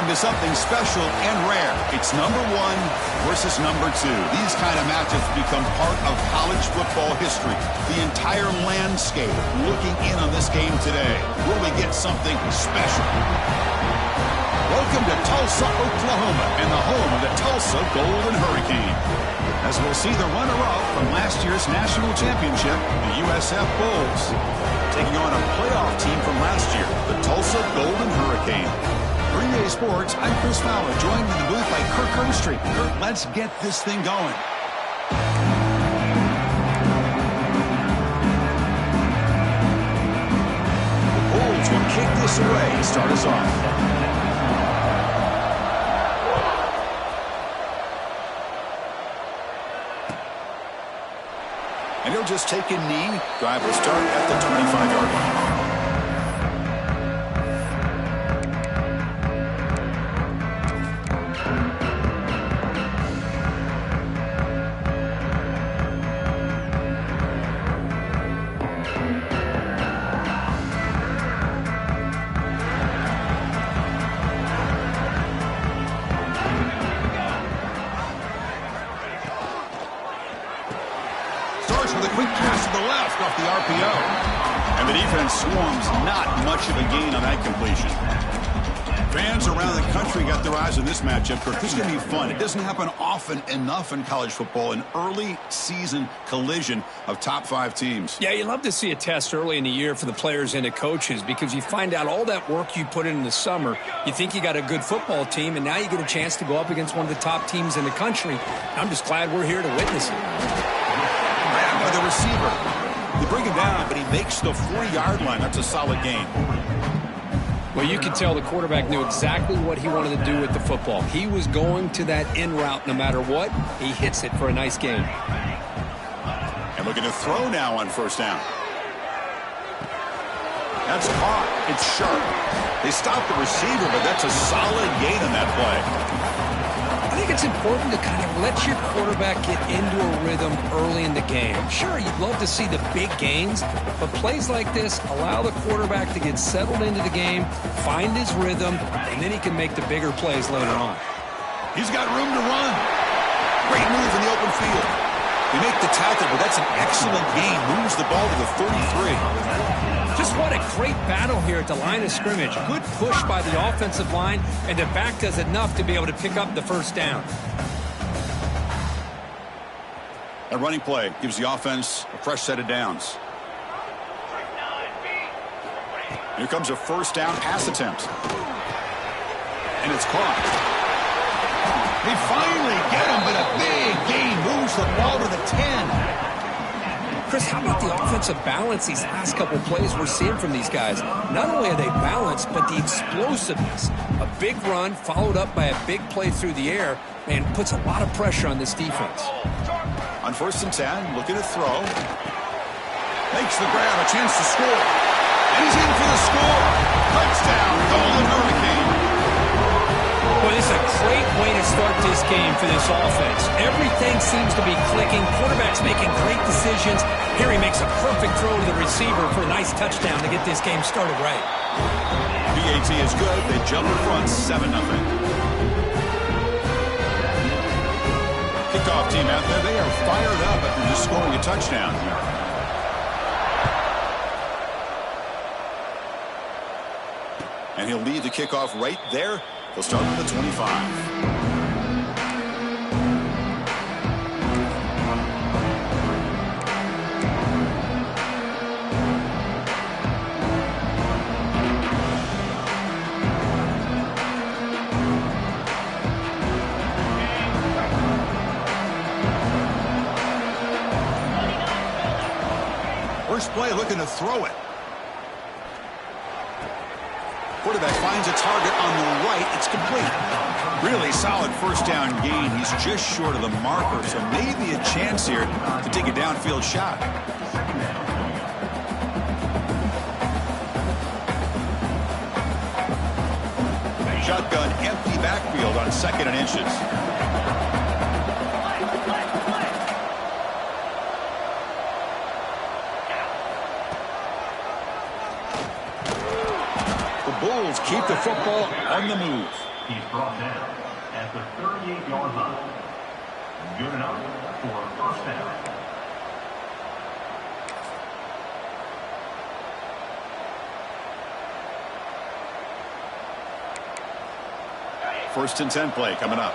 Welcome to something special and rare. It's number 1 versus number 2. These kind of matchups become part of college football history. The entire landscape looking in on this game today. Will we get something special? Welcome to Tulsa, Oklahoma, and the home of the Tulsa Golden Hurricane. As we'll see the runner-up from last year's national championship, the USF Bulls, taking on a playoff team from last year, the Tulsa Golden Hurricane. Green Day Sports, I'm Chris Fowler, joined in the booth by Kirk Herbstreit. Kirk, let's get this thing going. The Bulls will kick this away to start us off. And he'll just take a knee. Drive will start at the 25-yard line. With a quick pass to the left off the RPO. And the defense swarms, not much of a gain on that completion. Fans around the country got their eyes on this matchup. This is going to be fun. It doesn't happen often enough in college football, an early season collision of top 5 teams. Yeah, you love to see a test early in the year for the players and the coaches because you find out all that work you put in the summer. You think you got a good football team, and now you get a chance to go up against one of the top teams in the country. I'm just glad we're here to witness it. By the receiver. They bring him down, but he makes the 40-yard line. That's a solid gain. Well, you can tell the quarterback knew exactly what he wanted to do with the football. He was going to that in route no matter what. He hits it for a nice gain. And looking to throw now on first down. That's caught. It's sharp. They stop the receiver, but that's a solid gain on that play. I think it's important to kind of let your quarterback get into a rhythm early in the game. Sure, you'd love to see the big gains, but plays like this allow the quarterback to get settled into the game, find his rhythm, and then he can make the bigger plays later on. He's got room to run. Great move in the open field. They make the tackle, but that's an excellent gain. Moves the ball to the 33. Just what a great battle here at the line of scrimmage. Good push by the offensive line, and the back does enough to be able to pick up the first down. A running play gives the offense a fresh set of downs. Here comes a first down pass attempt. And it's caught. They finally get him, but a big gain moves the ball to the 10. Chris, how about the offensive balance these last couple plays we're seeing from these guys? Not only are they balanced, but the explosiveness. A big run followed up by a big play through the air, and puts a lot of pressure on this defense. On first and 10, looking to throw. Makes the grab, a chance to score. And he's in for the score. Touchdown, Golden Hurricane. Well, this is a great way to start this game for this offense. Everything seems to be clicking. Quarterback's making great decisions. Here he makes a perfect throw to the receiver for a nice touchdown to get this game started right. PAT is good. They jump in front 7-0. Kickoff team out there. They are fired up after just scoring a touchdown. And he'll lead the kickoff right there. They'll start with the 25. First play looking to throw it. Quarterback finds a target on the right. It's complete. Really solid first down gain. He's just short of the marker, so maybe a chance here to take a downfield shot. Shotgun empty backfield on 2nd and inches. Bulls keep the football on the move. He's brought down at the 38-yard line. Good enough for a first down. First and 10 play coming up.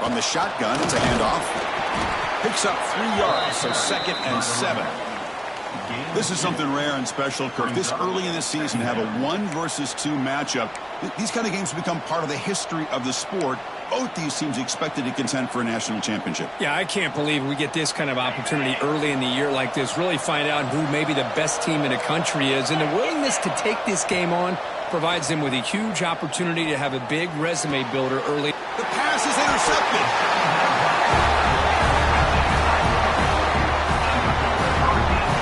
From the shotgun, it's a handoff. Picks up 3 yards, so 2nd and 7. This is something rare and special, Kirk. This early in the season, have a 1 versus 2 matchup. These kind of games become part of the history of the sport. Both these teams expected to contend for a national championship. Yeah, I can't believe we get this kind of opportunity early in the year like this. Really find out who maybe the best team in the country is. And the willingness to take this game on provides them with a huge opportunity to have a big resume builder early. The pass is intercepted.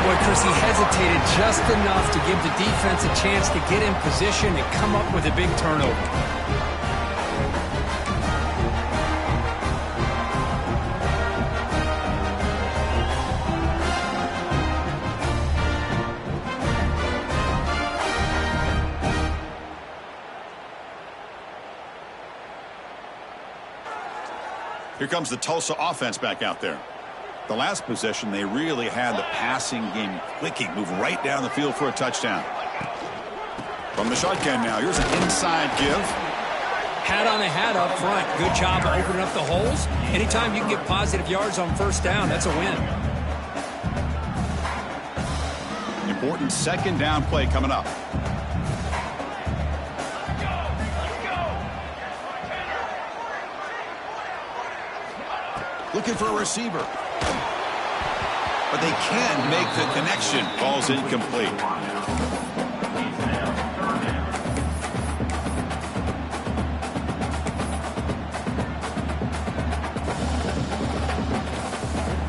Boy, Chris, he hesitated just enough to give the defense a chance to get in position and come up with a big turnover. Here comes the Tulsa offense back out there. The last possession, they really had the passing game clicking. Move right down the field for a touchdown. From the shotgun now, here's an inside give. Hat on a hat up front. Good job of opening up the holes. Anytime you can get positive yards on first down, that's a win. Important 2nd down play coming up. Looking for a receiver. But they can't make the connection. Ball's incomplete.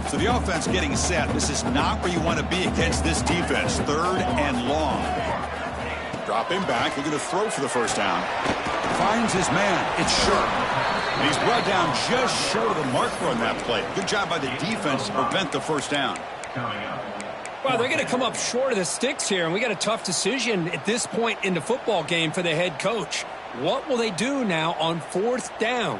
So the offense getting set. This is not where you want to be against this defense. 3rd and long. Dropping back, looking to throw for the first down. Finds his man. It's Sharp. And he's brought down just short of the marker on that play. Good job by the defense to prevent the first down. Well, they're going to come up short of the sticks here, and we got a tough decision at this point in the football game for the head coach. What will they do now on 4th down?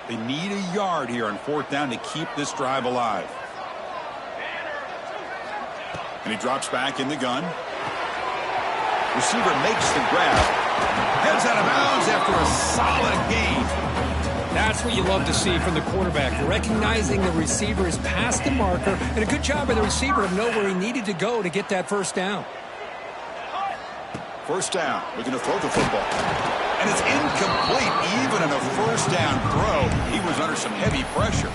They need a yard here on 4th down to keep this drive alive. And he drops back in the gun. Receiver makes the grab. Heads out of bounds after a solid gain. That's what you love to see from the quarterback. Recognizing the receiver is past the marker, and a good job by the receiver to know where he needed to go to get that first down. First down. Looking to throw the football. And it's incomplete. Even in a first down throw, he was under some heavy pressure.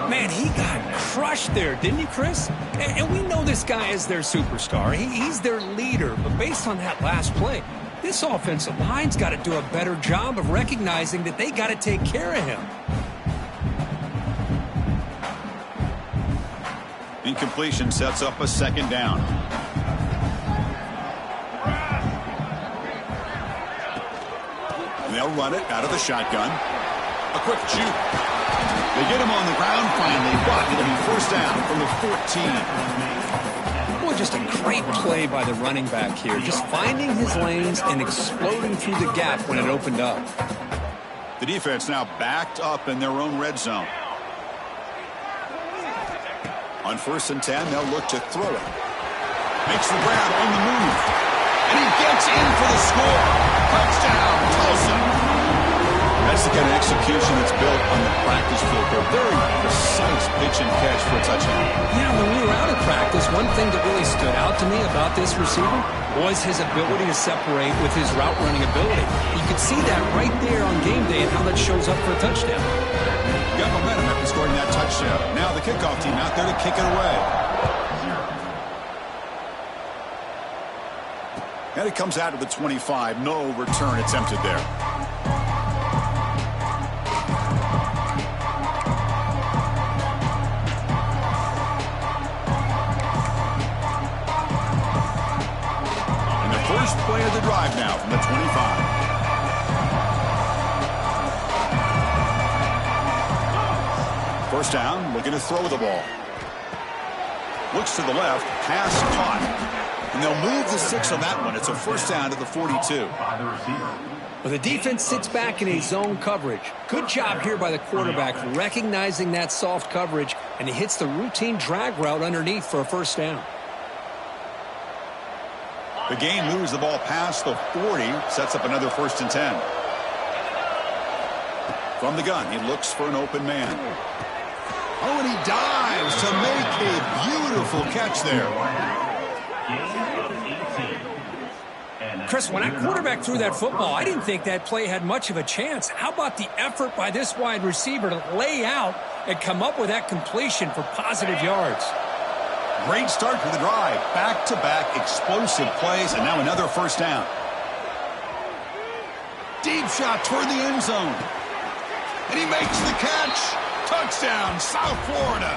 Man, he got crushed there, didn't he, Chris? And we know this guy is their superstar. He's their leader. But based on that last play, this offensive line's got to do a better job of recognizing that they got to take care of him. Incompletion sets up a 2nd down. And they'll run it out of the shotgun. A quick juke. They get him on the ground finally, but it'll be first down from the 14. Boy, just a great play by the running back here. Just finding his lanes and exploding through the gap when it opened up. The defense now backed up in their own red zone. On 1st and 10, they'll look to throw it. Makes the grab on the move. And he gets in for the score. Touchdown, Tulsa. That's the kind of execution that's built on the practice field. A very precise pitch and catch for a touchdown. Yeah, when we were out of practice, one thing that really stood out to me about this receiver was his ability to separate with his route running ability. You could see that right there on game day and how that shows up for a touchdown. Got momentum after scoring that touchdown. Now the kickoff team out there to kick it away. And it comes out to the 25. No return attempted there. And the first play of the drive now from the 25. First down, looking to throw the ball. Looks to the left, pass caught. And they'll move the 6 on that one. It's a first down to the 42. Well, the defense sits back in a zone coverage. Good job here by the quarterback recognizing that soft coverage, and he hits the routine drag route underneath for a first down. The game moves the ball past the 40, sets up another 1st and 10. From the gun, he looks for an open man. Oh, and he dives to make a beautiful catch there. Chris, when that quarterback threw that football, I didn't think that play had much of a chance. How about the effort by this wide receiver to lay out and come up with that completion for positive yards? Great start to the drive. Back-to-back explosive plays, and now another first down. Deep shot toward the end zone. And he makes the catch. Touchdown, South Florida.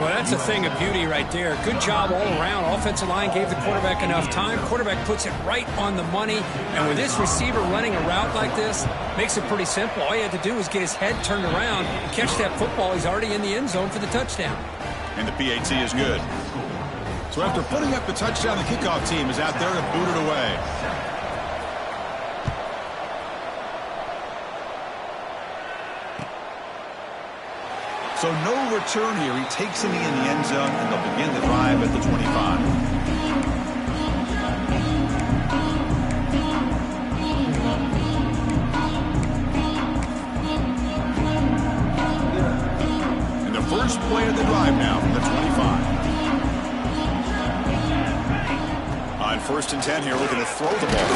Well, that's a thing of beauty right there. Good job all around. Offensive line gave the quarterback enough time. Quarterback puts it right on the money. And with this receiver running a route like this, makes it pretty simple. All you had to do was get his head turned around and catch that football. He's already in the end zone for the touchdown. And the PAT is good. So after putting up the touchdown, the kickoff team is out there to boot it away. So no return here. He takes it in the end zone, and they'll begin the drive at the 25. And the first play of the drive now from the 25. On 1st and 10 here, looking to throw the ball.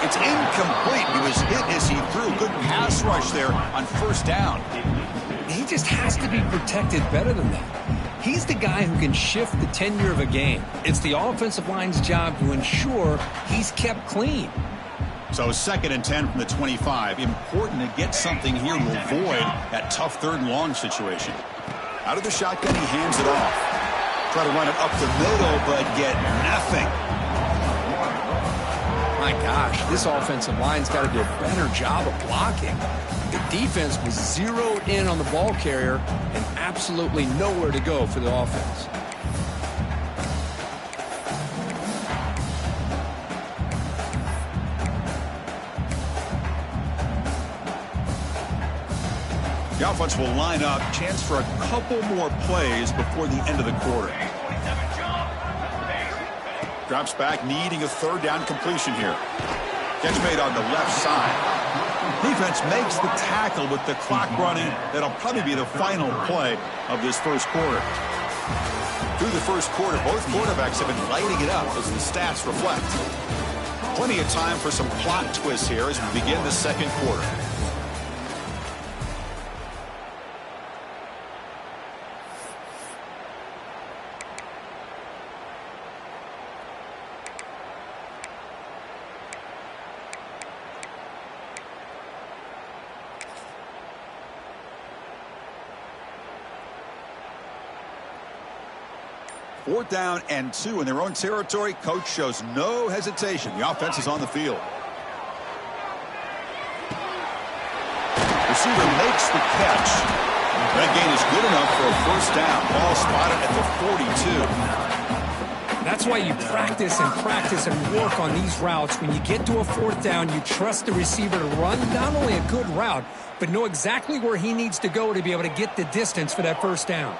It's incomplete. He was hit as he threw. Good pass rush there on 1st down. He just has to be protected better than that. He's the guy who can shift the tenure of a game. It's the offensive line's job to ensure he's kept clean. So 2nd and 10 from the 25. Important to get something here to avoid that tough 3rd and long situation. Out of the shotgun, he hands it off. Try to run it up the middle, but get nothing. My gosh, this offensive line's got to do a better job of blocking. The defense was zeroed in on the ball carrier and absolutely nowhere to go for the offense. The offense will line up. Chance for a couple more plays before the end of the quarter. Drops back, needing a 3rd down completion here. Catch made on the left side. Defense makes the tackle with the clock running. That'll probably be the final play of this 1st quarter. Through the 1st quarter, both quarterbacks have been lighting it up as the stats reflect. Plenty of time for some plot twists here as we begin the 2nd quarter. Fourth down and 2 in their own territory. Coach shows no hesitation. The offense is on the field. Receiver makes the catch. That gain is good enough for a first down. Ball spotted at the 42. That's why you practice and work on these routes. When you get to a 4th down, you trust the receiver to run not only a good route, but know exactly where he needs to go to be able to get the distance for that first down.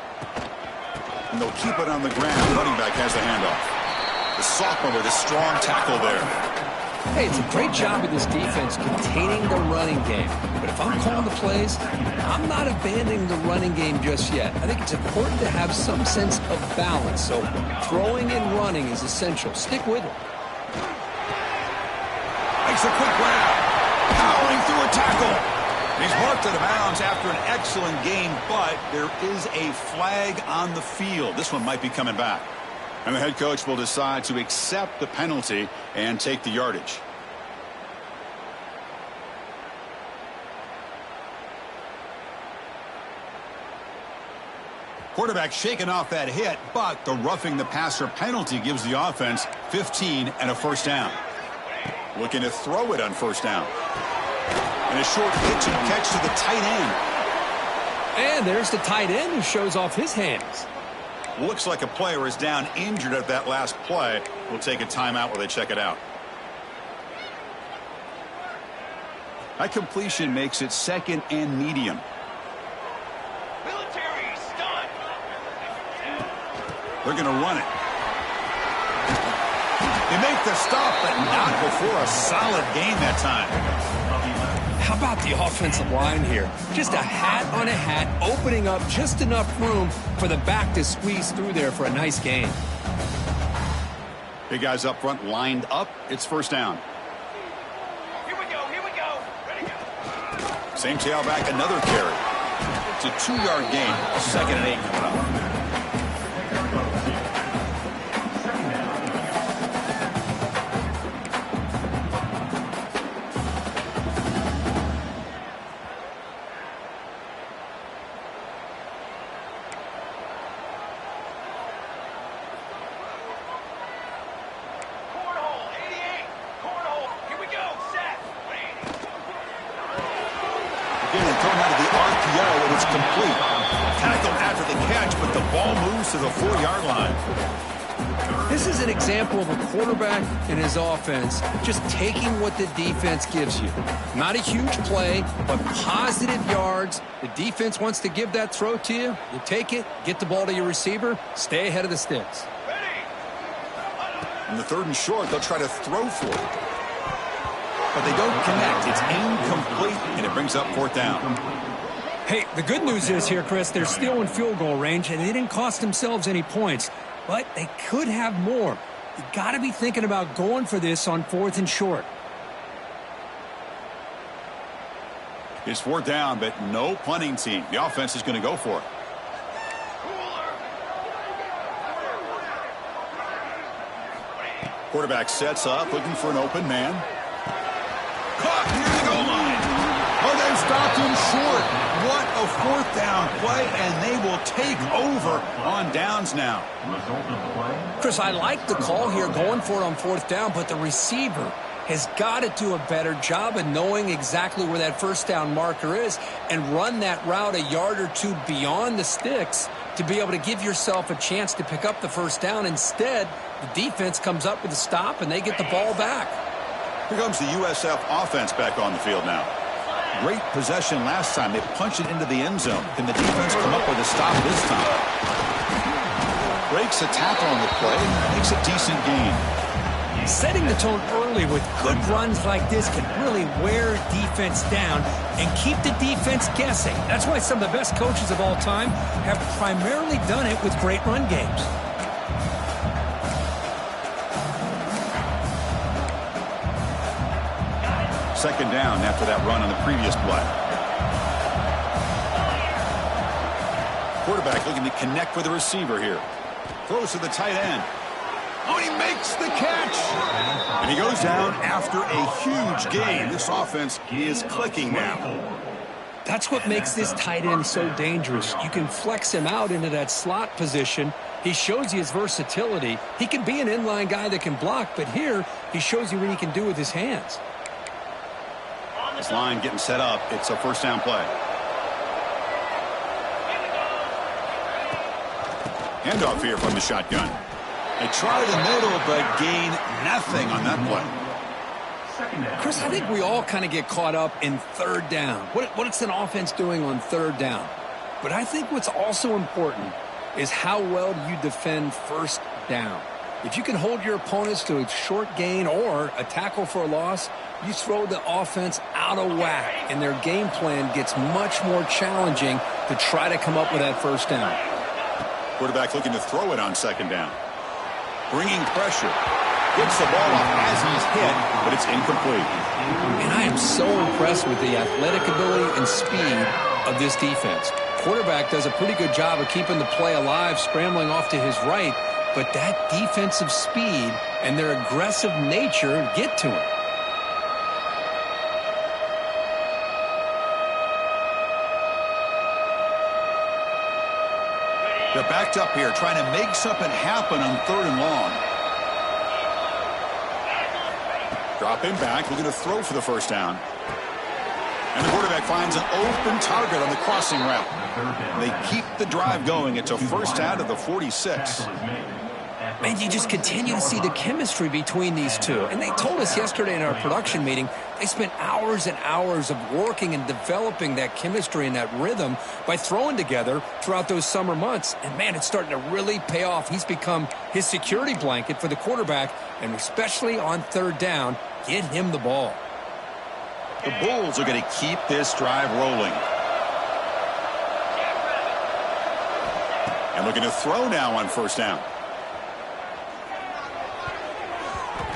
And they'll keep it on the ground. Running back has the handoff. The sophomore with a strong tackle there. Hey, it's a great job of this defense containing the running game. But if I'm calling the plays, I'm not abandoning the running game just yet. I think it's important to have some sense of balance. So throwing and running is essential. Stick with it. Makes a quick grab. Powering through a tackle. He's marked out of bounds after an excellent game, but there is a flag on the field. This one might be coming back. And the head coach will decide to accept the penalty and take the yardage. Quarterback shaking off that hit, but the roughing the passer penalty gives the offense 15 and a first down. Looking to throw it on 1st down. And a short pitch and catch to the tight end. And there's the tight end who shows off his hands. Looks like a player is down injured at that last play. We'll take a timeout while they check it out. That completion makes it 2nd and medium. Military stunt. They're going to run it. They make the stop, but not before a solid gain that time. How about the offensive line here? Just a hat on a hat, opening up just enough room for the back to squeeze through there for a nice gain. Big guys up front lined up. It's 1st down. Here we go. Ready to go. Same tailback, another carry. It's a 2-yard gain. 2nd and 8 coming up. Cornhole, 88. Cornhole. Here we go. Set. Again, thrown out of the RPO, and it's complete. Tackled after the catch, but the ball moves to the 4-yard line. This is an example of a quarterback and his offense just taking what the defense gives you. Not a huge play, but positive yards. The defense wants to give that throw to you. You take it, get the ball to your receiver, stay ahead of the sticks. In the 3rd and short, they'll try to throw for it. But they don't connect. It's incomplete, and it brings up 4th down. Hey, the good news is here, Chris, they're still in field goal range, and they didn't cost themselves any points. But they could have more. You got to be thinking about going for this on 4th and short. It's 4th down, but no punting team. The offense is going to go for it. Quarterback sets up, looking for an open man. Caught near the goal line. Oh, they've stopped him short. What a 4th down play, and they will take over on downs now. Chris, I like the call here going for it on 4th down, but the receiver has got to do a better job of knowing exactly where that 1st down marker is and run that route a yard or 2 beyond the sticks to be able to give yourself a chance to pick up the 1st down. Instead, the defense comes up with a stop, and they get the ball back. Here comes the USF offense back on the field now. Great possession last time. They punched it into the end zone. Can the defense come up with a stop this time? Breaks a tackle on the play, makes a decent gain. Setting the tone early with good runs like this can really wear defense down and keep the defense guessing. That's why some of the best coaches of all time have primarily done it with great run games. Second down after that run on the previous play. Quarterback looking to connect with the receiver here. Throws to the tight end. Oh, he makes the catch. And he goes down after a huge gain. This offense is clicking now. That's what makes this tight end so dangerous. You can flex him out into that slot position. He shows you his versatility. He can be an inline guy that can block, but here he shows you what he can do with his hands. This line getting set up. It's a 1st down play. Handoff here from the shotgun. They try the middle, but gain nothing on that play. Chris, I think we all kind of get caught up in 3rd down. What's an offense doing on 3rd down? But I think what's also important is how well you defend 1st down. If you can hold your opponents to a short gain or a tackle for a loss, you throw the offense out of whack, and their game plan gets much more challenging to try to come up with that 1st down. Quarterback looking to throw it on 2nd down. Bringing pressure. Gets the ball off as he's hit, but it's incomplete. And I am so impressed with the athletic ability and speed of this defense. Quarterback does a pretty good job of keeping the play alive, scrambling off to his right, but that defensive speed and their aggressive nature get to him. They're backed up here, trying to make something happen on 3rd and long. Drop him back, looking to throw for the 1st down. And the quarterback finds an open target on the crossing route. They keep the drive going. It's a first out of the 46. And you just continue to see the chemistry between these two. And they told us yesterday in our production meeting, they spent hours and hours of working and developing that chemistry and that rhythm by throwing together throughout those summer months. And, man, it's starting to really pay off. He's become his security blanket for the quarterback, and especially on third down, get him the ball. The Bulls are going to keep this drive rolling. And looking to throw now on first down.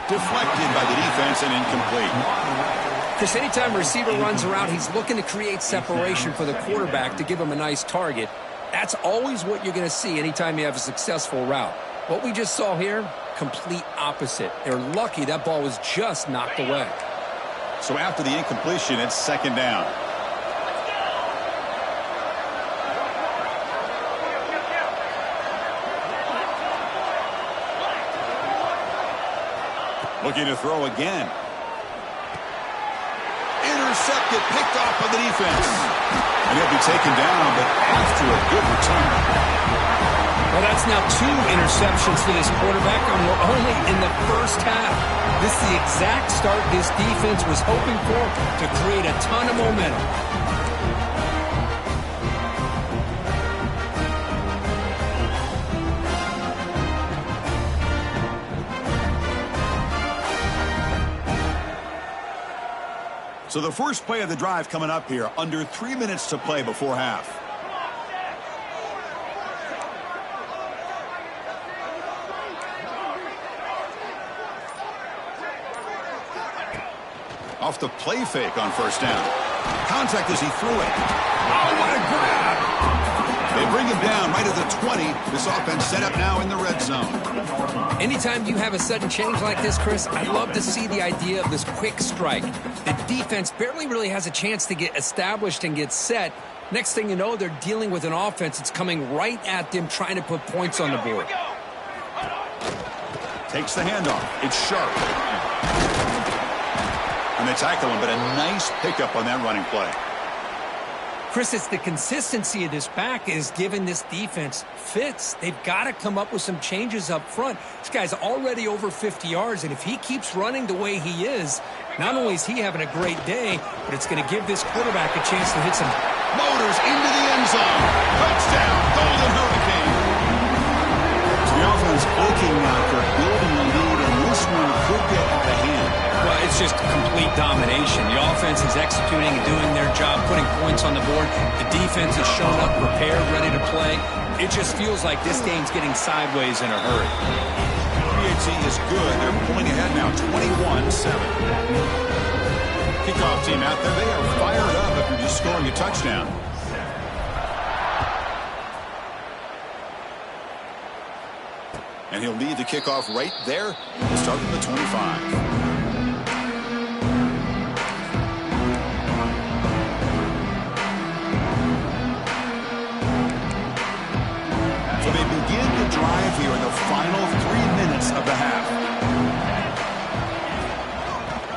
Deflected by the defense and incomplete. Chris, anytime a receiver runs around, he's looking to create separation for the quarterback to give him a nice target. That's always what you're going to see anytime you have a successful route. What we just saw here, complete opposite. They're lucky that ball was just knocked away. So after the incompletion, it's second down. Looking to throw again. Intercepted, picked off by the defense. And he'll be taken down, but after a good return. Well, that's now 2 interceptions for this quarterback, and we're only in the first half. This is the exact start this defense was hoping for to create a ton of momentum. So the first play of the drive coming up here, under 3 minutes to play before half. Off the play fake on first down. Contact as he threw it. Oh, what a grab! They bring him down right at the 20. This offense set up now in the red zone. Anytime you have a sudden change like this, Chris, I love to see the idea of this quick strike. The defense barely really has a chance to get established and get set. Next thing you know, they're dealing with an offense that's coming right at them, trying to put points on the board. Takes the handoff. It's sharp. And they tackle him, but a nice pickup on that running play. Chris, it's the consistency of this back is giving this defense fits. They've got to come up with some changes up front. This guy's already over 50 yards, and if he keeps running the way he is, not only is he having a great day, but it's going to give this quarterback a chance to hit some motors into the end zone. Touchdown, Golden Hurricane. So the offense looking now for building a lead, and this one could get out of hand. Well, it's just complete domination. The offense is executing and doing their job, putting points on the board. The defense has shown up, prepared, ready to play. It just feels like this game's getting sideways in a hurry. PHC is good. They're pulling ahead now, 21-7. Kickoff team out there. They are fired up after just scoring a touchdown. And he'll lead the kickoff right there. We'll start from the 25. So they begin the drive here in the final 3 minutes of the half.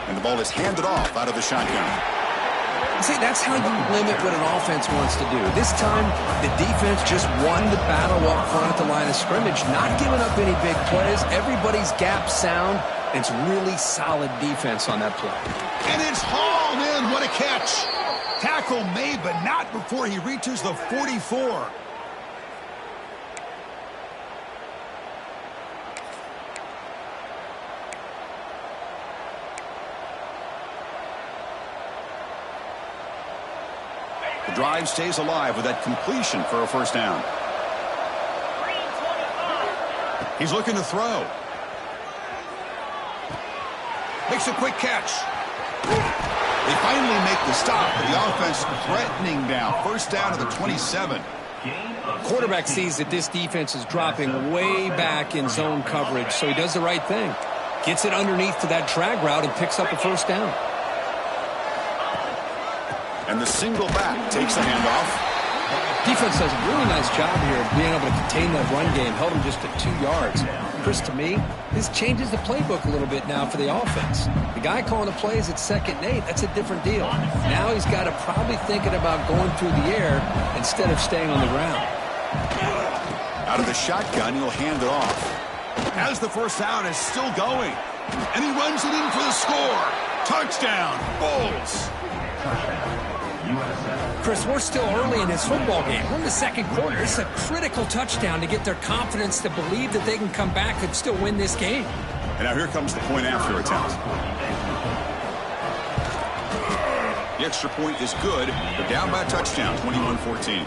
And the ball is handed off out of the shotgun. See, that's how you limit what an offense wants to do. This time, the defense just won the battle up front at the line of scrimmage, not giving up any big plays. Everybody's gap sound. It's really solid defense on that play. And it's hauled in. What a catch. Tackle made, but not before he reaches the 44. The drive stays alive with that completion for a first down. He's looking to throw. Makes a quick catch. They finally make the stop, but the offense threatening down. First down to the 27. Quarterback sees that this defense is dropping way back in zone coverage, so he does the right thing. Gets it underneath to that drag route and picks up a first down. And the single back takes the handoff. Defense does a really nice job here of being able to contain that run game. Held him just at 2 yards. Chris, to me, this changes the playbook a little bit now for the offense. The guy calling the plays at 2nd and 8, that's a different deal. Now he's got to probably thinking about going through the air instead of staying on the ground. Out of the shotgun, he'll hand it off. As the first down is still going. And he runs it in for the score. Touchdown, Bulls. Chris, we're still early in this football game. We're in the 2nd quarter. It's a critical touchdown to get their confidence to believe that they can come back and still win this game. And now here comes the point after attempt. The extra point is good. They're down by a touchdown, 21-14.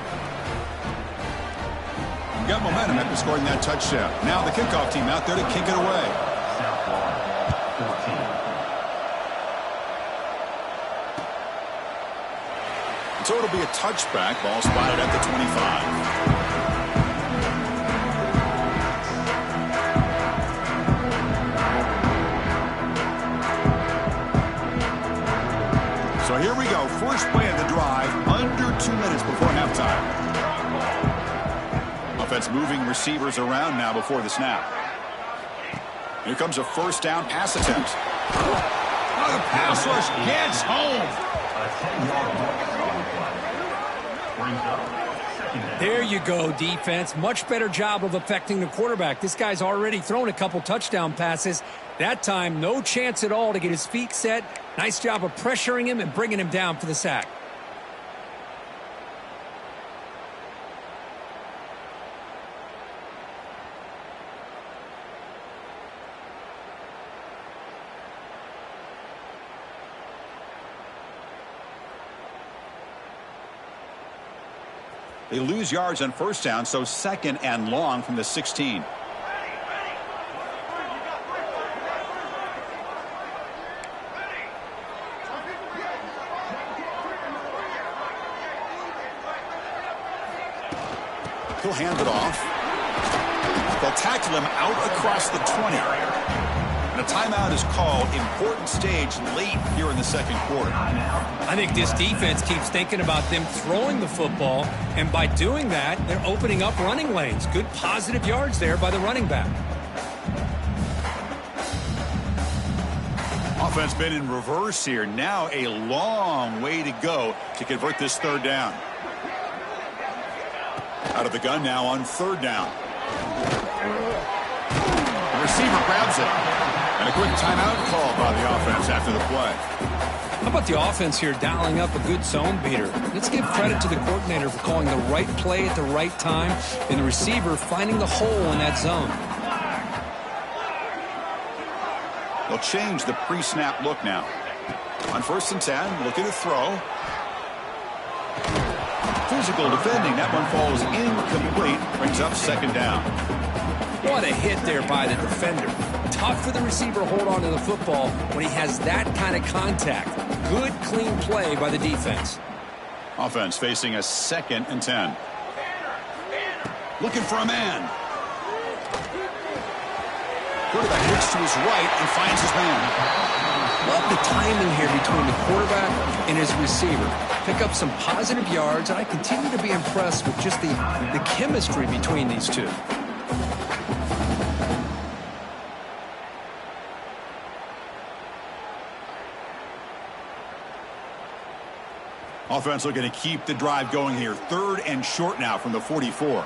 You got momentum after scoring that touchdown. Now the kickoff team out there to kick it away. So it'll be a touchback. Ball spotted at the 25. So here we go. First play of the drive. Under 2 minutes before halftime. Offense moving receivers around now before the snap. Here comes a first down pass attempt. Oh, the pass rush gets home. There you go, defense. Much better job of affecting the quarterback. This guy's already thrown a couple touchdown passes. That time, no chance at all to get his feet set. Nice job of pressuring him and bringing him down for the sack. They lose yards on first down, so 2nd and long from the 16. He'll hand it off. They'll tackle him out across the 20. And a timeout is called. Important stage late here in the 2nd quarter. I think this defense keeps thinking about them throwing the football, and by doing that, they're opening up running lanes. Good positive yards there by the running back. Offense been in reverse here. Now a long way to go to convert this 3rd down. Out of the gun now on 3rd down. The receiver grabs it. And a quick timeout called by the offense after the play. How about the offense here dialing up a good zone beater? Let's give credit to the coordinator for calling the right play at the right time and the receiver finding the hole in that zone. They'll change the pre-snap look now. On 1st and 10, look at the throw. Physical defending. That one falls incomplete. Brings up 2nd down. What a hit there by the defender. Tough for the receiver to hold on to the football when he has that kind of contact. Good, clean play by the defense. Offense facing a 2nd and 10. Looking for a man. Quarterback looks to his right and finds his man. Love the timing here between the quarterback and his receiver. Pick up some positive yards, and I continue to be impressed with just the chemistry between these two. Offense looking to keep the drive going here. 3rd and short now from the 44.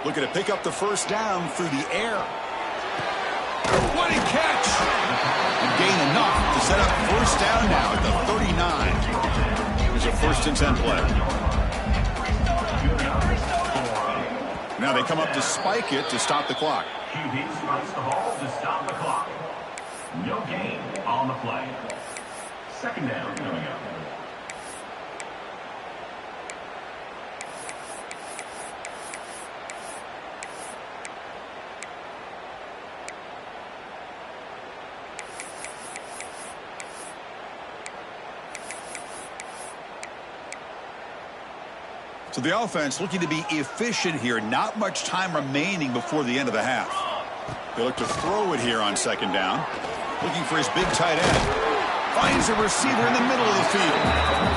Looking to pick up the first down through the air. What a catch! And gain enough to set up first down now at the 39. Here's a 1st and 10 play. Now they come up to spike it to stop the clock. QB spikes the ball to stop the clock. No gain on the play. 2nd down coming up. So the offense looking to be efficient here. Not much time remaining before the end of the half. They look to throw it here on 2nd down. Looking for his big tight end. Finds a receiver in the middle of the field.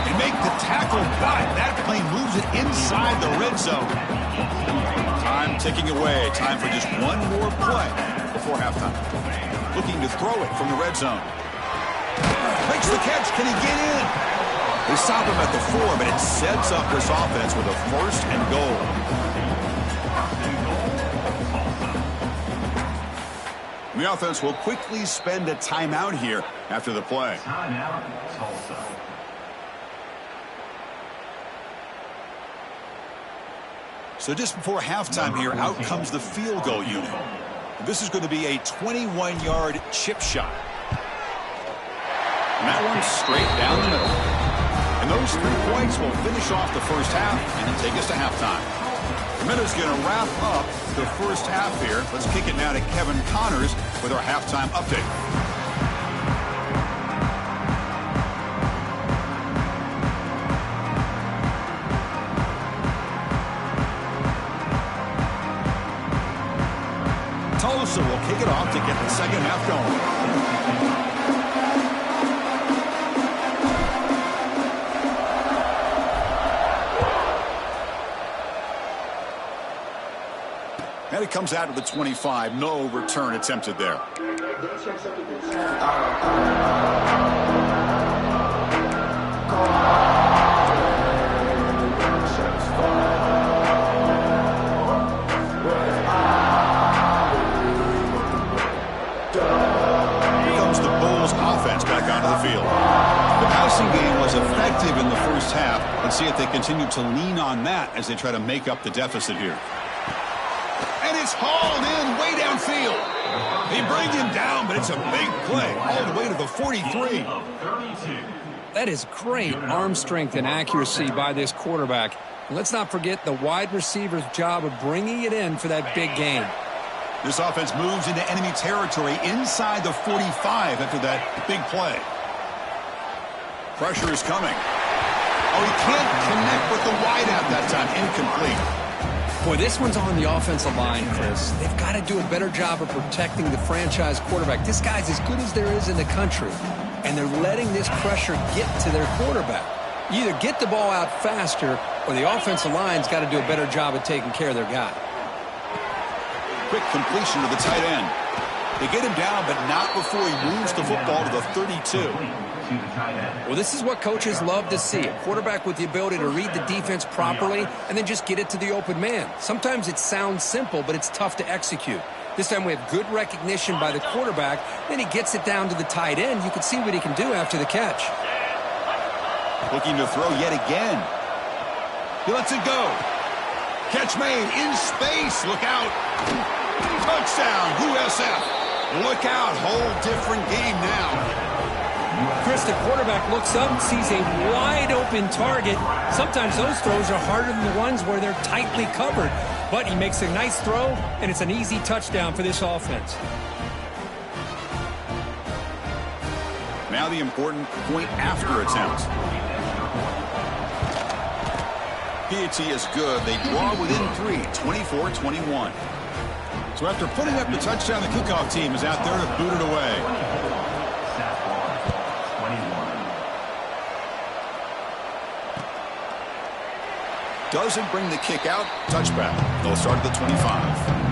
They make the tackle, but that plane moves it inside the red zone. Time ticking away. Time for just one more play before halftime. Looking to throw it from the red zone. Makes the catch. Can he get in? They stop him at the 4, but it sets up this offense with a first and goal. The offense will quickly spend a timeout here after the play. Timeout, Tulsa. So just before halftime here, out comes the field goal unit. This is going to be a 21-yard chip shot. And that one's straight down the middle. And those 3 points will finish off the first half and then take us to halftime. The minute's going to wrap up the first half here. Let's kick it now to Kevin Connors with our halftime update. Tulsa will kick it off to get the second half going. And it comes out of the 25. No return attempted there. Offense back onto the field. The passing game was effective in the first half. Let's see if they continue to lean on that as they try to make up the deficit here. And it's hauled in way downfield. They bring him down, but it's a big play all the way to the 43. That is great arm strength and accuracy by this quarterback. And let's not forget the wide receiver's job of bringing it in for that big game. This offense moves into enemy territory inside the 45 after that big play. Pressure is coming. Oh, he can't connect with the wideout that time. Incomplete. Boy, this one's on the offensive line, Chris. They've got to do a better job of protecting the franchise quarterback. This guy's as good as there is in the country, and they're letting this pressure get to their quarterback. You either get the ball out faster, or the offensive line's got to do a better job of taking care of their guy. Quick completion to the tight end. They get him down, but not before he moves the football to the 32. Well, this is what coaches love to see. A quarterback with the ability to read the defense properly and then just get it to the open man. Sometimes it sounds simple, but it's tough to execute. This time we have good recognition by the quarterback. Then he gets it down to the tight end. You can see what he can do after the catch. Looking to throw yet again. He lets it go. Catch made in space. Look out. Touchdown, USF. Look out. Whole different game now. Chris, the quarterback looks up, sees a wide-open target. Sometimes those throws are harder than the ones where they're tightly covered. But he makes a nice throw, and it's an easy touchdown for this offense. Now the important point after attempt. PAT is good. They draw within 3, 24-21. So after putting up the touchdown, the kickoff team is out there to boot it away. Doesn't bring the kick out. Touchback. They'll start at the 25.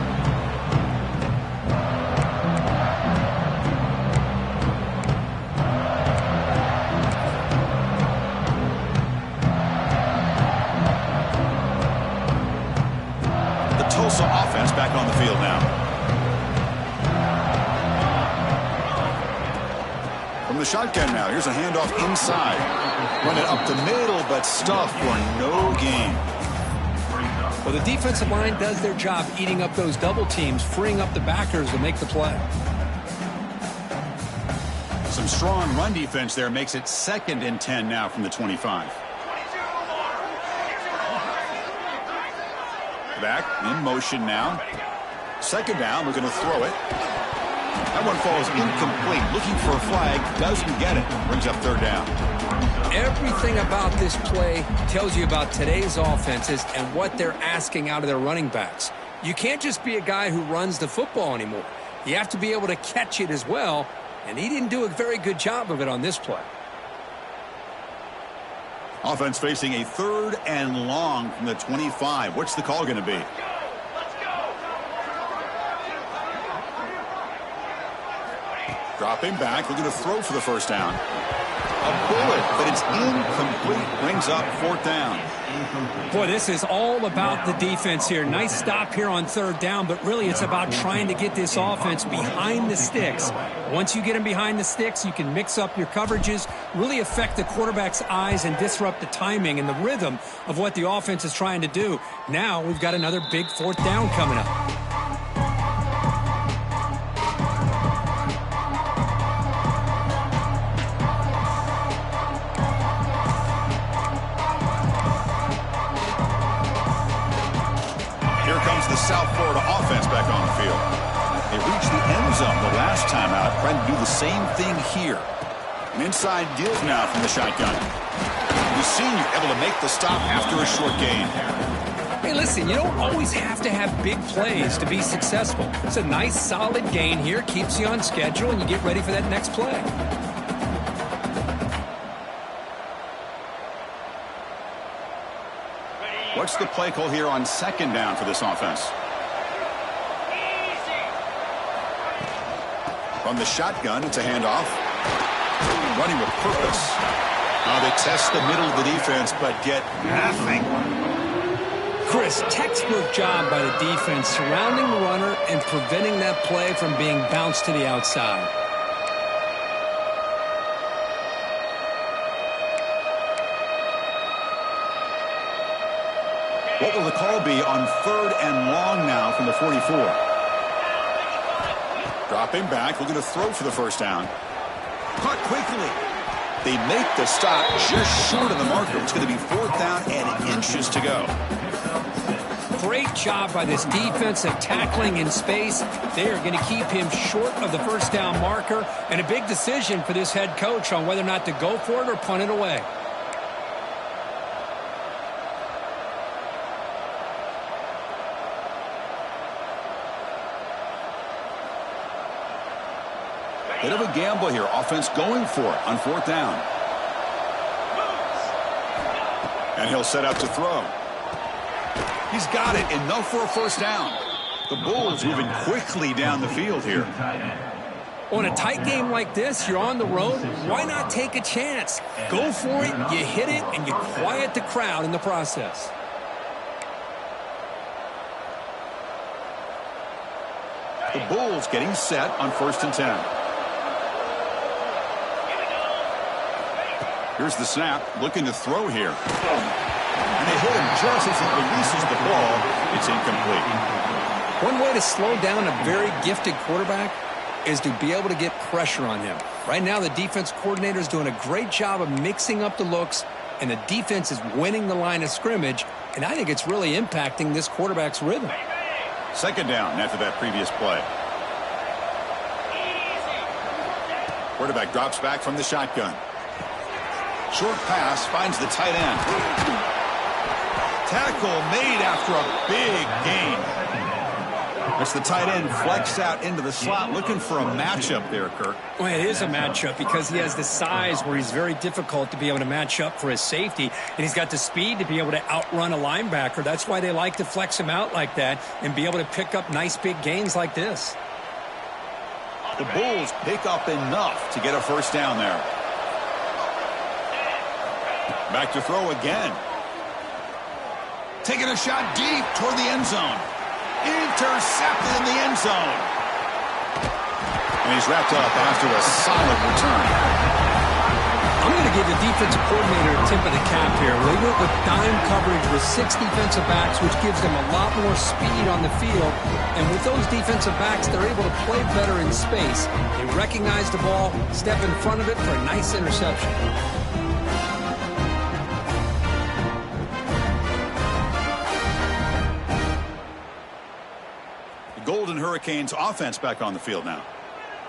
Tulsa offense back on the field now. From the shotgun now, here's a handoff inside. Run it up the middle, but stuffed for no gain. Well, the defensive line does their job eating up those double teams, freeing up the backers to make the play. Some strong run defense there makes it 2nd and 10 now from the 25. Back in motion now. 2nd down, we're going to throw it. That one falls incomplete. Looking for a flag, doesn't get it. Brings up 3rd down. Everything about this play tells you about today's offenses and what they're asking out of their running backs. You can't just be a guy who runs the football anymore. You have to be able to catch it as well, and he didn't do a very good job of it on this play. Offense facing a 3rd and long from the 25. What's the call going to be? Let's go! Dropping back, looking to throw for the first down. A bullet, but it's incomplete. Brings up 4th down. Boy, this is all about the defense here. Nice stop here on 3rd down, but really it's about trying to get this offense behind the sticks. Once you get them behind the sticks, you can mix up your coverages, really affect the quarterback's eyes and disrupt the timing and the rhythm of what the offense is trying to do. Now we've got another big 4th down coming up. South Florida offense back on the field. They reached the end zone the last time out, trying to do the same thing here. An inside deal now from the shotgun. The senior able to make the stop after a short gain. Hey, listen, you don't always have to have big plays to be successful. It's a nice, solid gain here, keeps you on schedule, and you get ready for that next play. What's the play call here on 2nd down for this offense? From the shotgun, it's a handoff. Running with purpose. They test the middle of the defense, but get nothing. Chris, textbook job by the defense surrounding the runner and preventing that play from being bounced to the outside. What will the call be on 3rd and long now from the 44? Dropping back, looking to throw for the first down. Caught quickly. They make the stop just short of the marker. It's going to be 4th down and inches to go. Great job by this defense of tackling in space. They are going to keep him short of the first down marker, and a big decision for this head coach on whether or not to go for it or punt it away. Bit of a gamble here. Offense going for it on 4th down. And he'll set up to throw. He's got it. Enough for a first down. The Bulls moving quickly down the field here. On a tight game like this, you're on the road. Why not take a chance? Go for it, you hit it, and you quiet the crowd in the process. The Bulls getting set on 1st and 10. Here's the snap, looking to throw here. And they hit him just as he releases the ball. It's incomplete. One way to slow down a very gifted quarterback is to be able to get pressure on him. Right now, the defense coordinator is doing a great job of mixing up the looks, and the defense is winning the line of scrimmage, and I think it's really impacting this quarterback's rhythm. 2nd down after that previous play. Quarterback drops back from the shotgun. Short pass finds the tight end. Tackle made after a big gain. As the tight end flex out into the slot, looking for a matchup there, Kirk. Well, it is a matchup because he has the size where he's very difficult to be able to match up for his safety, and he's got the speed to be able to outrun a linebacker. That's why they like to flex him out like that and be able to pick up nice big gains like this. The Bulls pick up enough to get a first down there. Back to throw again. Taking a shot deep toward the end zone. Intercepted in the end zone. And he's wrapped up after a solid return. I'm going to give the defensive coordinator a tip of the cap here. They went with dime coverage with 6 defensive backs, which gives them a lot more speed on the field. And with those defensive backs, they're able to play better in space. They recognize the ball, step in front of it for a nice interception. Golden Hurricanes offense back on the field now.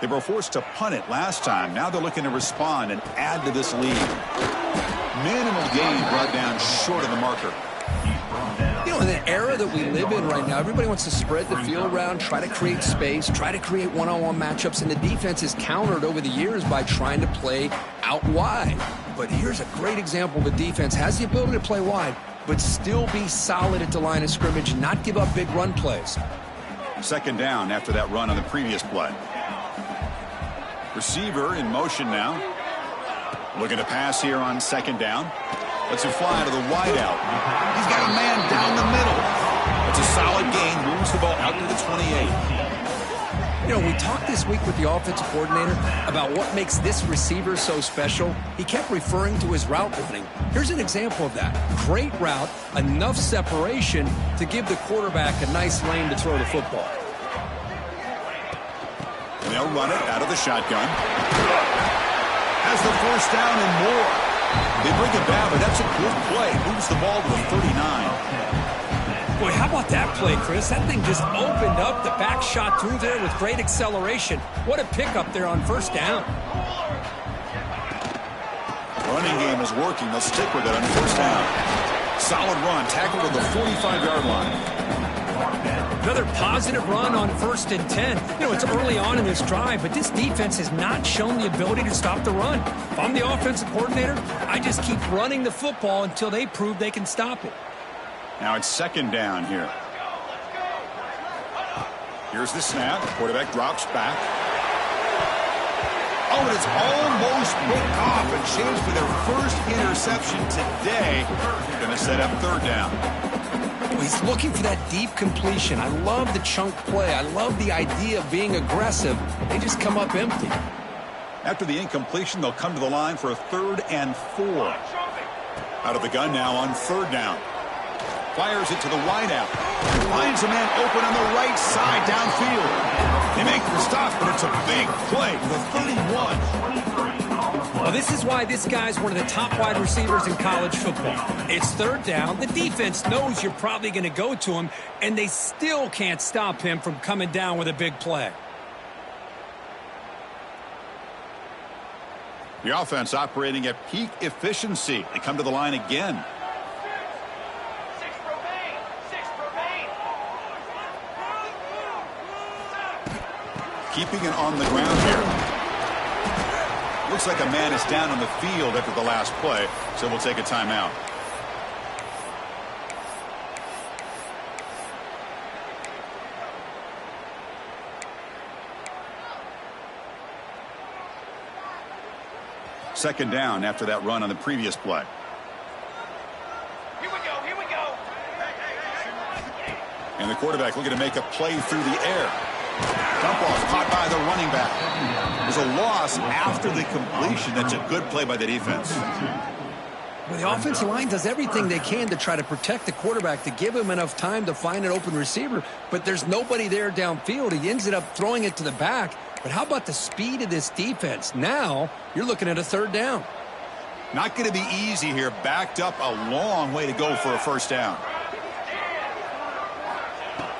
They were forced to punt it last time. Now they're looking to respond and add to this lead. Minimal gain brought down short of the marker. In the era that we live in right now, everybody wants to spread the field around, try to create space, try to create one-on-one matchups, and the defense is countered over the years by trying to play out wide. But here's a great example. The defense has the ability to play wide, but still be solid at the line of scrimmage and not give up big run plays. Second down after that run on the previous play. Receiver in motion now. Looking to pass here on second down. Lets it fly to the wideout. He's got a man down the middle. It's a solid gain. Moves the ball out to the 28. You know, we talked this week with the offensive coordinator about what makes this receiver so special. He kept referring to his route running. Here's an example of that. Great route, enough separation to give the quarterback a nice lane to throw the football. And they'll run it out of the shotgun. Has the first down and more. They bring it down, but that's a good play. Moves the ball to the 39. Boy, how about that play, Chris? That thing just opened up. The back shot through there with great acceleration. What a pickup there on first down. Running game is working. They'll stick with it on first down. Solid run. Tackle to the 45-yard line. Another positive run on 1st and 10. You know, it's early on in this drive, but this defense has not shown the ability to stop the run. If I'm the offensive coordinator, I just keep running the football until they prove they can stop it. Now it's second down here. Here's the snap. Quarterback drops back. Oh, and it's almost picked off. A chance for their first interception today. Going to set up third down. He's looking for that deep completion. I love the chunk play. I love the idea of being aggressive. They just come up empty. After the incompletion, they'll come to the line for a 3rd and 4. Out of the gun now on 3rd down. Fires it to the wideout. Finds a man open on the right side downfield. They make the stop, but it's a big play for the 31. Well, this is why this guy's one of the top wide receivers in college football. It's 3rd down. The defense knows you're probably going to go to him, and they still can't stop him from coming down with a big play. The offense operating at peak efficiency. They come to the line again. 6 remain. 6 remain. Keeping it on the ground here. Looks like a man is down on the field after the last play, so we'll take a timeout. Second down after that run on the previous play. Here we go. Here we go. And the quarterback looking to make a play through the air. Dump off caught by the running back. There's a loss after the completion. That's a good play by the defense. Well, the offensive line does everything they can to try to protect the quarterback, to give him enough time to find an open receiver, but there's nobody there downfield. He ends up throwing it to the back. But how about the speed of this defense? Now you're looking at a 3rd down. Not going to be easy here. Backed up a long way to go for a first down.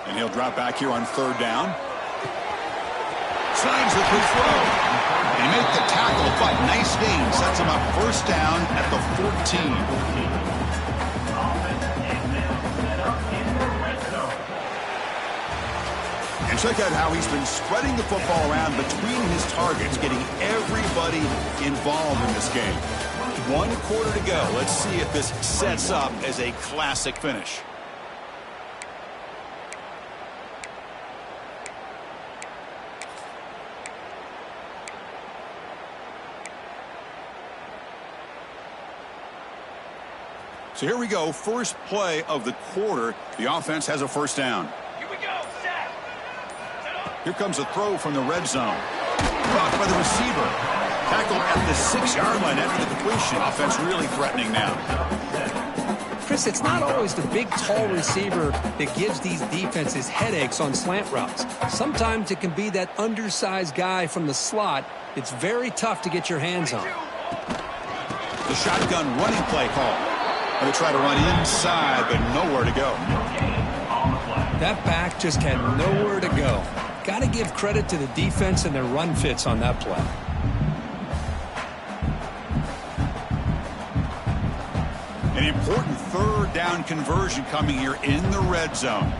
And he'll drop back here on 3rd down. Signs with his throw. They make the tackle, but nice gain. Sets him up first down at the 14. And check out how he's been spreading the football around between his targets, getting everybody involved in this game. 1 quarter to go. Let's see if this sets up as a classic finish. So here we go. First play of the quarter. The offense has a first down. Here we go. Set. Here comes a throw from the red zone. Caught by the receiver. Tackled at the 6-yard line after the completion. Offense really threatening now. Chris, it's not always the big, tall receiver that gives these defenses headaches on slant routes. Sometimes it can be that undersized guy from the slot. It's very tough to get your hands on. The shotgun running play call. Going to try to run inside, but nowhere to go. That back just had nowhere to go. Got to give credit to the defense and their run fits on that play. An important third down conversion coming here in the red zone.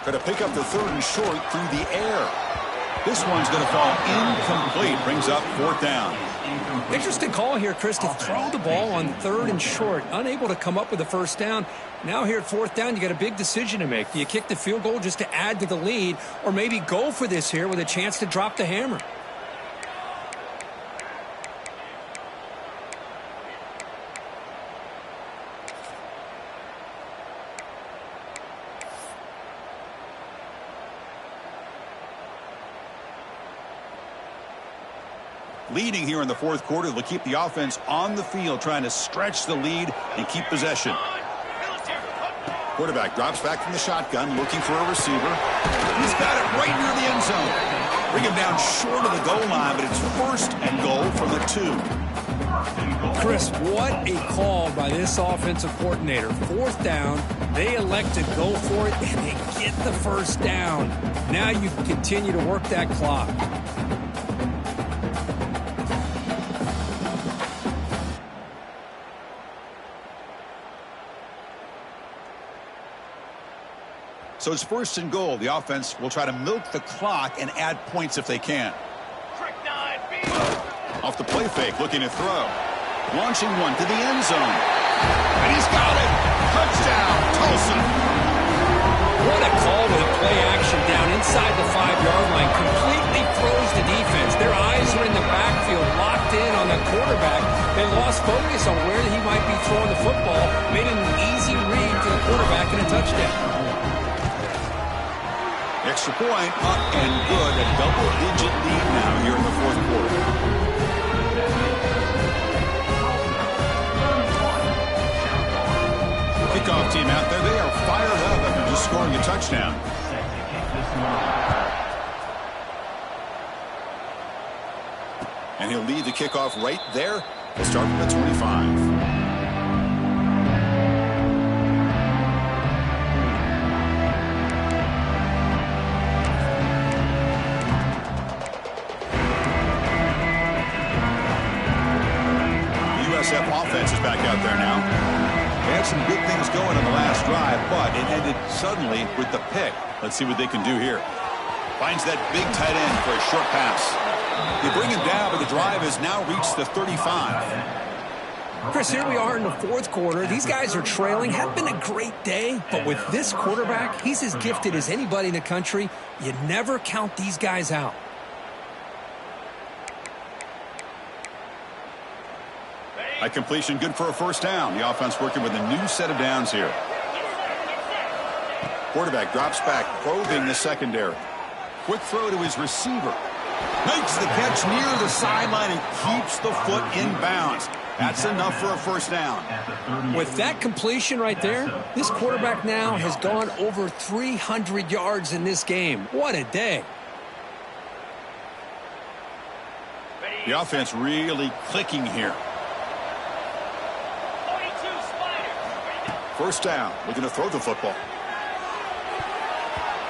Going to pick up the 3rd and short through the air. This one's going to fall incomplete. Brings up 4th down. Interesting call here, Chris, to throw the ball on 3rd and short. Unable to come up with a 1st down. Now here at 4th down, you got a big decision to make. Do you kick the field goal just to add to the lead, or maybe go for this here with a chance to drop the hammer? Leading here in the 4th quarter, they'll keep the offense on the field, trying to stretch the lead and keep possession. Quarterback drops back from the shotgun, looking for a receiver. He's got it right near the end zone. Bring him down short of the goal line, but it's 1st and goal from the 2. Chris, what a call by this offensive coordinator. 4th down, they elect to go for it, and they get the 1st down. Now you can continue to work that clock. So it's 1st and goal. The offense will try to milk the clock and add points if they can. Off the play fake, looking to throw. Launching one to the end zone. And he's got it! Touchdown, Tulsa! What a call with a play action down inside the 5-yard line. Completely froze the defense. Their eyes are in the backfield, locked in on the quarterback. They lost focus on where he might be throwing the football. Made an easy read to the quarterback and a touchdown. Extra point, up and good. A double-digit lead now here in the 4th quarter. Kickoff team out there. They are fired up after just scoring a touchdown. And he'll lead the kickoff right there. We'll start from the 25. USF offense is back out there now. They had some good things going on the last drive, but it ended suddenly with the pick. Let's see what they can do here. Finds that big tight end for a short pass. They bring him down, but the drive has now reached the 35. Chris, here we are in the 4th quarter. These guys are trailing. Had been a great day, but with this quarterback, he's as gifted as anybody in the country. You never count these guys out. High completion, good for a 1st down. The offense working with a new set of downs here. Quarterback drops back, probing the secondary. Quick throw to his receiver. Makes the catch near the sideline and keeps the foot in bounds. That's enough for a 1st down. With that completion right there, this quarterback now has gone over 300 yards in this game. What a day. The offense really clicking here. 1st down, looking to throw the football.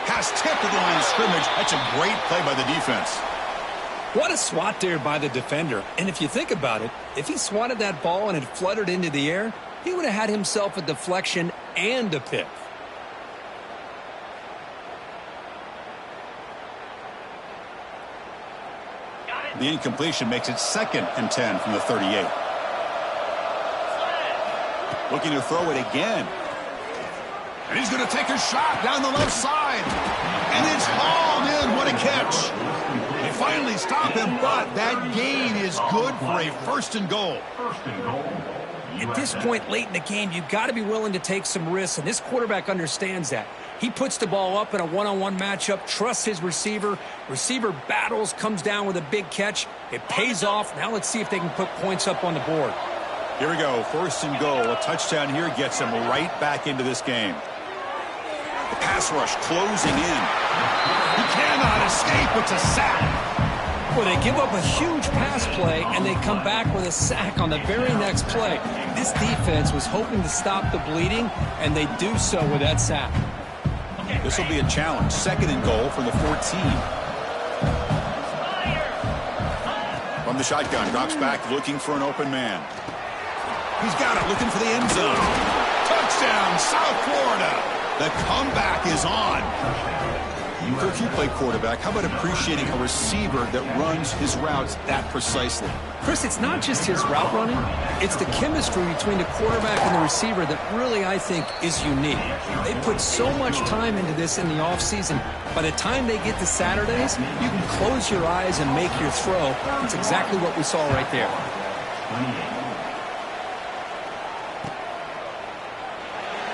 Pass tipped to the line of scrimmage. That's a great play by the defense. What a swat there by the defender. And if you think about it, if he swatted that ball and it fluttered into the air, he would have had himself a deflection and a pick. The incompletion makes it 2nd and 10 from the 38. Looking to throw it again. And he's going to take a shot down the left side. And it's hauled in. What a catch. They finally stop him, but that gain is good for a 1st and goal. At this point late in the game, you've got to be willing to take some risks, and this quarterback understands that. He puts the ball up in a one-on-one matchup, trusts his receiver. Receiver battles, comes down with a big catch. It pays off. Now let's see if they can put points up on the board. Here we go, 1st and goal. A touchdown here gets him right back into this game. The pass rush closing in. He cannot escape. It's a sack. Well, they give up a huge pass play, and they come back with a sack on the very next play. This defense was hoping to stop the bleeding, and they do so with that sack. This will be a challenge. 2nd and goal from the 14. From the shotgun, drops back looking for an open man. He's got it, looking for the end zone. Touchdown, South Florida. The comeback is on. If you play quarterback, how about appreciating a receiver that runs his routes that precisely? Chris, it's not just his route running. It's the chemistry between the quarterback and the receiver that really, I think, is unique. They put so much time into this in the offseason. By the time they get to Saturdays, you can close your eyes and make your throw. That's exactly what we saw right there.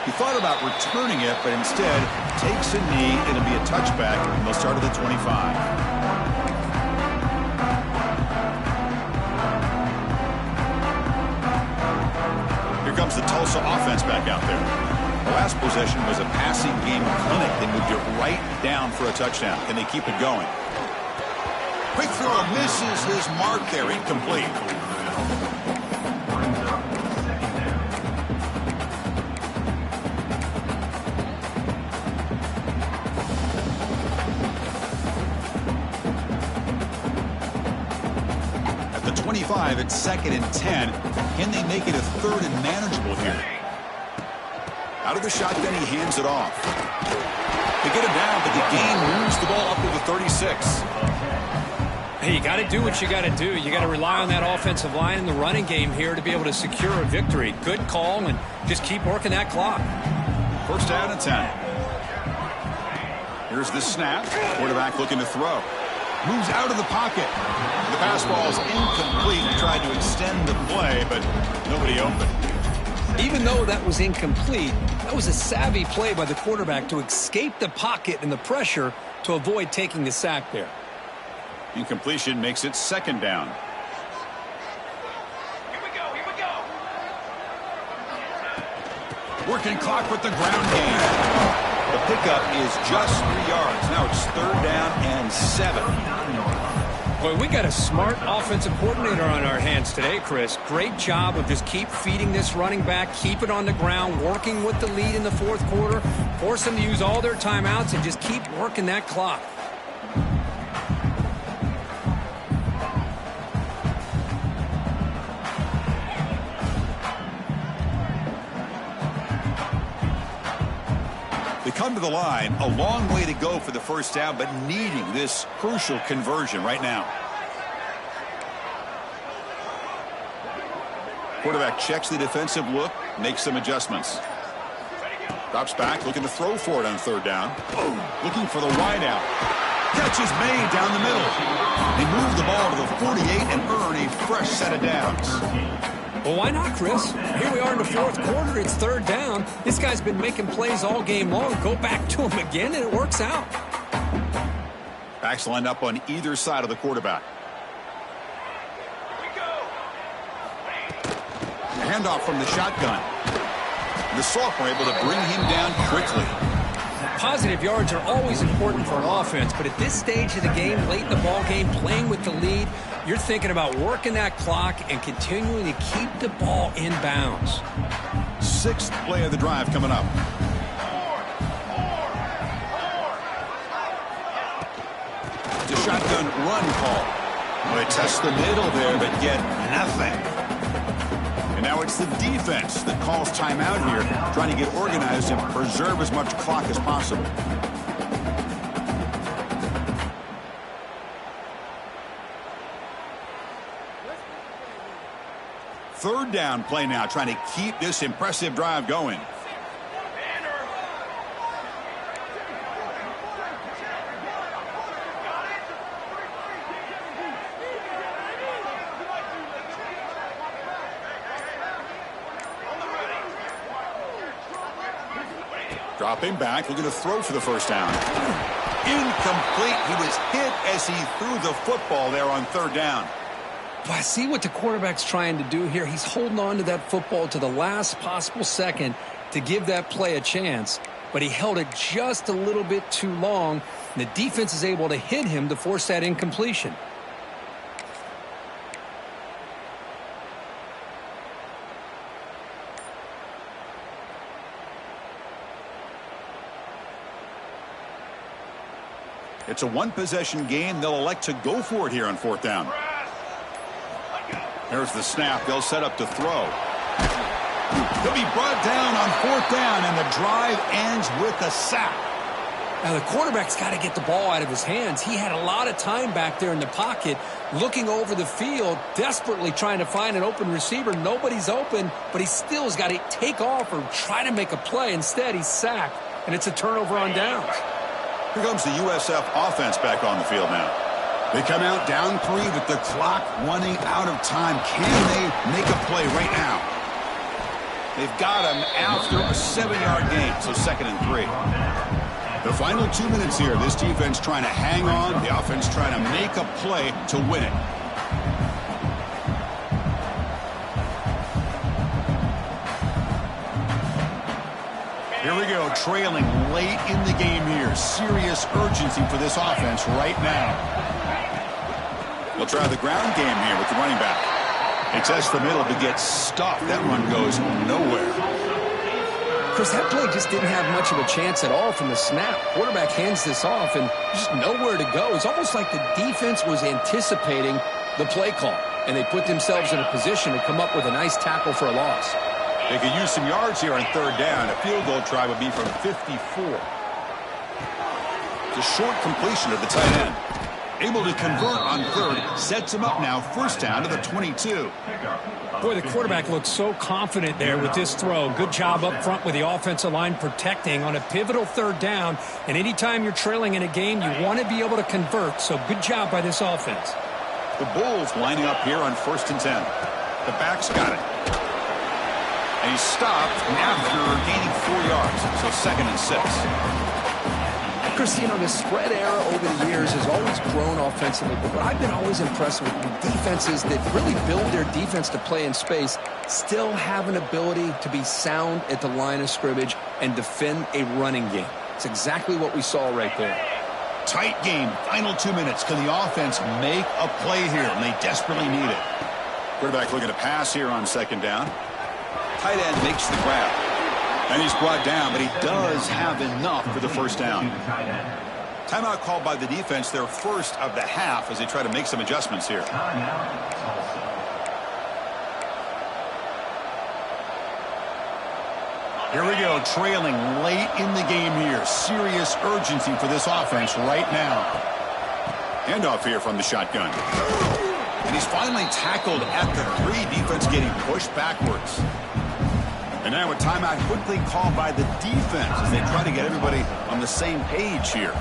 He thought about returning it, but instead takes a knee. It'll be a touchback, and they'll start at the 25. Here comes the Tulsa offense back out there. The last possession was a passing game clinic. They moved it right down for a touchdown. Can they keep it going? Quick throw misses his mark there, incomplete. At the 25, it's 2nd and 10. Can they make it a 3rd and manageable here? Out of the shotgun, he hands it off. They get him down, but the gain moves the ball up to the 36. Hey, you got to do what you got to do. You got to rely on that offensive line in the running game here to be able to secure a victory. Good call, and just keep working that clock. 1st down and 10. Here's the snap. Quarterback looking to throw. Moves out of the pocket. The pass ball is incomplete. He tried to extend the play, but nobody open. Even though that was incomplete, that was a savvy play by the quarterback to escape the pocket and the pressure to avoid taking the sack there. Incompletion makes it 2nd down. Here we go, here we go. Working clock with the ground game. The pickup is just 3 yards. Now it's 3rd down and 7. Boy, we got a smart offensive coordinator on our hands today, Chris. Great job of just keep feeding this running back, keep it on the ground, working with the lead in the 4th quarter, force them to use all their timeouts, and just keep working that clock. They come to the line, a long way to go for the 1st down, but needing this crucial conversion right now. Quarterback checks the defensive look, makes some adjustments. Drops back, looking to throw for it on 3rd down. Looking for the wide out. Catch is made down the middle. They move the ball to the 48 and earn a fresh set of downs. Well, why not, Chris? Here we are in the 4th quarter. It's 3rd down. This guy's been making plays all game long. Go back to him again, and it works out. Backs lined up on either side of the quarterback. Here we go. A handoff from the shotgun. The sophomore able to bring him down quickly. Positive yards are always important for an offense, but at this stage of the game, late in the ball game, playing with the lead, you're thinking about working that clock and continuing to keep the ball in bounds. 6th play of the drive coming up. It's a shotgun run call. They test the middle there, but get nothing. And now it's the defense that calls timeout here, trying to get organized and preserve as much clock as possible. Third down play now, trying to keep this impressive drive going. Dropping back, looking to throw for the 1st down. Incomplete. He was hit as he threw the football there on 3rd down. But I see what the quarterback's trying to do here. He's holding on to that football to the last possible second to give that play a chance. But he held it just a little bit too long. And the defense is able to hit him to force that incompletion. It's a one-possession game. They'll elect to go for it here on 4th down. There's the snap. They'll set up to throw. He'll be brought down on 4th down, and the drive ends with a sack. Now, the quarterback's got to get the ball out of his hands. He had a lot of time back there in the pocket, looking over the field, desperately trying to find an open receiver. Nobody's open, but he still has got to take off or try to make a play. Instead, he's sacked, and it's a turnover on downs. Here comes the USF offense back on the field now. They come out down 3 with the clock running out of time. Can they make a play right now? They've got him after a 7-yard gain, so 2nd and 3. The final 2 minutes here. This defense trying to hang on. The offense trying to make a play to win it. Here we go, trailing late in the game here. Serious urgency for this offense right now. They'll try the ground game here with the running back. He tests the middle to get stuffed. That run goes nowhere. Chris, that play just didn't have much of a chance at all from the snap. Quarterback hands this off, and just nowhere to go. It's almost like the defense was anticipating the play call, and they put themselves in a position to come up with a nice tackle for a loss. They could use some yards here on 3rd down. A field goal try would be from 54. It's a short completion of the tight end. Able to convert on 3rd, sets him up now, 1st down to the 22. Boy, the quarterback looks so confident there with this throw. Good job up front with the offensive line protecting on a pivotal 3rd down. And anytime you're trailing in a game, you want to be able to convert. So good job by this offense. The Bulls lining up here on 1st and 10. The back's got it. And he's stopped after gaining 4 yards. So 2nd and 6. Chris, you know, the spread era over the years has always grown offensively, but what I've been always impressed with defenses that really build their defense to play in space still have an ability to be sound at the line of scrimmage and defend a running game. It's exactly what we saw right there. Tight game, final 2 minutes. Can the offense make a play here? And they desperately need it. Quarterback looking to pass here on 2nd down. Tight end makes the grab. And he's brought down, but he does have enough for the 1st down. Timeout called by the defense, their 1st of the half, as they try to make some adjustments here. Here we go, trailing late in the game here. Serious urgency for this offense right now. Handoff here from the shotgun. And he's finally tackled at the 3. Defense getting pushed backwards. And now a timeout quickly called by the defense as they try to get everybody on the same page here.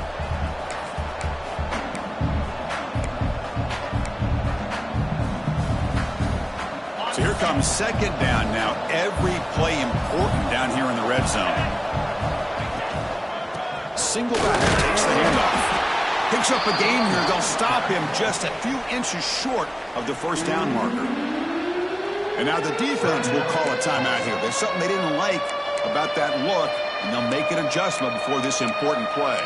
So here comes 2nd down now. Every play important down here in the red zone. Single back takes the handoff. Picks up a gain here. They'll stop him just a few inches short of the 1st down marker. And now the defense will call a timeout here. There's something they didn't like about that look, and they'll make an adjustment before this important play.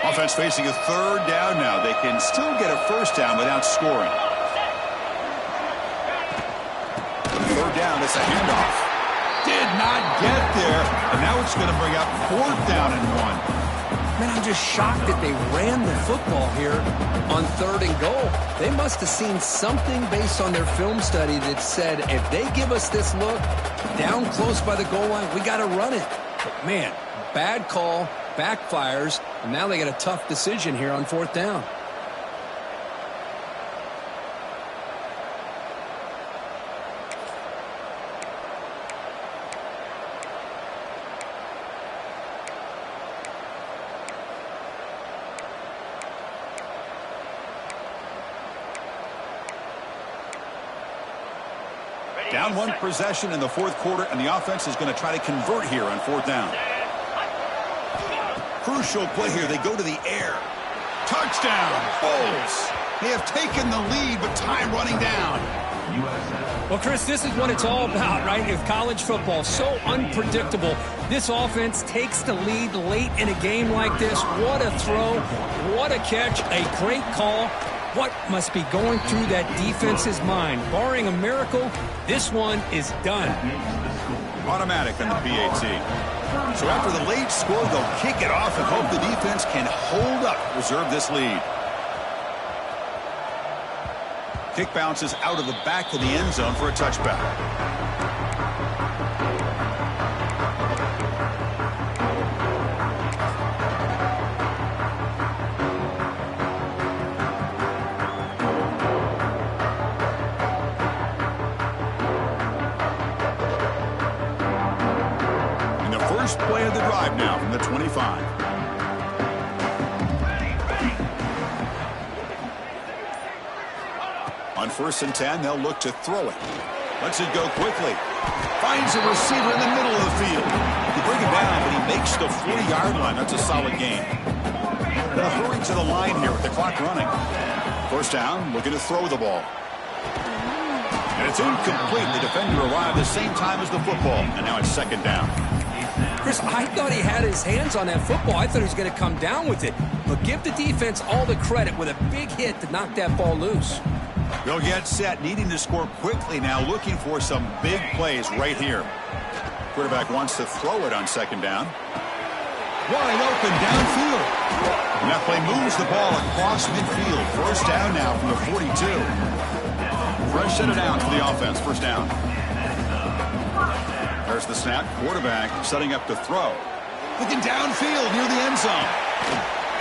Offense facing a 3rd down now. They can still get a 1st down without scoring. 3rd down, it's a handoff. Did not get there, and now it's going to bring up 4th down and 1. Man, I'm just shocked that they ran the football here on 3rd and goal. They must have seen something based on their film study that said, if they give us this look down close by the goal line, we got to run it. But, man, bad call, backfires, and now they got a tough decision here on 4th down. Down 1 possession in the 4th quarter, and the offense is going to try to convert here on 4th down. Crucial play here. They go to the air. Touchdown, Bulls. They have taken the lead, but time running down. Well, Chris, this is what it's all about, right? With college football, so unpredictable. This offense takes the lead late in a game like this. What a throw. What a catch. A great call. What must be going through that defense's mind? Barring a miracle, this one is done. Automatic on the PAT. So after the late score, they'll kick it off and hope the defense can hold up, preserve this lead. Kick bounces out of the back of the end zone for a touchback. And the first play of the drive now from the 25. On 1st and 10, they'll look to throw it. Lets it go quickly. Finds a receiver in the middle of the field. He bring him down, but he makes the 40-yard line. That's a solid gain. They'll hurry to the line here with the clock running. 1st down, looking to throw the ball. And it's incomplete. The defender arrived the same time as the football, and now it's 2nd down. Chris, I thought he had his hands on that football. I thought he was going to come down with it. But give the defense all the credit with a big hit to knock that ball loose. They'll get set, needing to score quickly now, looking for some big plays right here. Quarterback wants to throw it on 2nd down. Wide open downfield. And that play moves the ball across midfield. 1st down now from the 42. Fresh set it down for the offense. 1st down. There's the snap. Quarterback setting up to throw. Looking downfield near the end zone.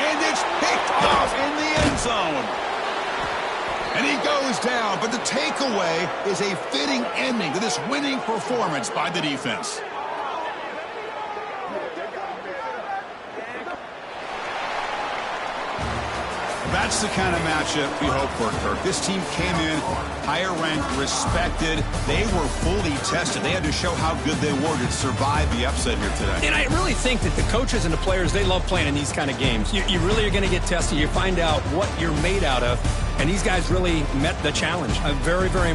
And it's picked off in the end zone. And he goes down, but the takeaway is a fitting ending to this winning performance by the defense. That's the kind of matchup we hope for, Kirk. This team came in higher ranked, respected. They were fully tested. They had to show how good they were to survive the upset here today. And I really think that the coaches and the players, they love playing in these kind of games. You really are going to get tested. You find out what you're made out of. And these guys really met the challenge. I'm very, very impressed.